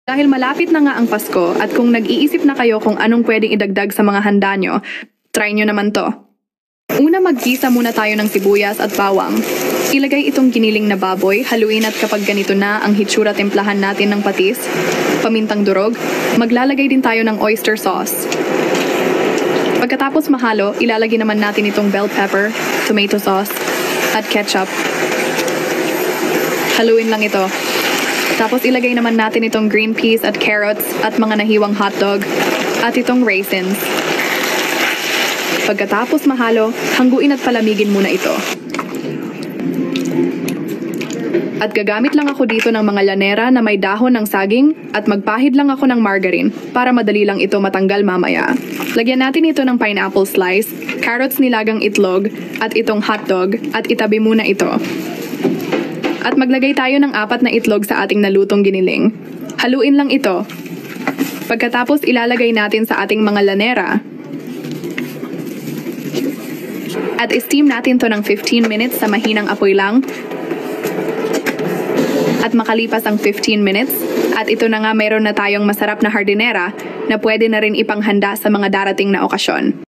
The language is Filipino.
Dahil malapit na nga ang Pasko at kung nag-iisip na kayo kung anong pwedeng idagdag sa mga handa nyo, try nyo naman to. Una, maggisa muna tayo ng sibuyas at bawang. Ilagay itong giniling na baboy, haluin at kapag ganito na ang hitsura, timplahan natin ng patis, pamintang durog, maglalagay din tayo ng oyster sauce. Pagkatapos mahalo, ilalagay naman natin itong bell pepper, tomato sauce, at ketchup. Haluin lang ito. Tapos ilagay naman natin itong green peas at carrots at mga nahiwang hotdog at itong raisins. Pagkatapos mahalo, hangguin at palamigin muna ito. At gagamit lang ako dito ng mga lanera na may dahon ng saging at magpahid lang ako ng margarine para madali lang ito matanggal mamaya. Lagyan natin ito ng pineapple slice, carrots nilagang itlog at itong hotdog at itabi muna ito. At maglagay tayo ng 4 na itlog sa ating nalutong giniling. Haluin lang ito. Pagkatapos ilalagay natin sa ating mga lanera. At steam natin to ng 15 minutes sa mahinang apoy lang. At makalipas ang 15 minutes, at ito na nga mayroon na tayong masarap na hardinera na pwede na rin ipanghanda sa mga darating na okasyon.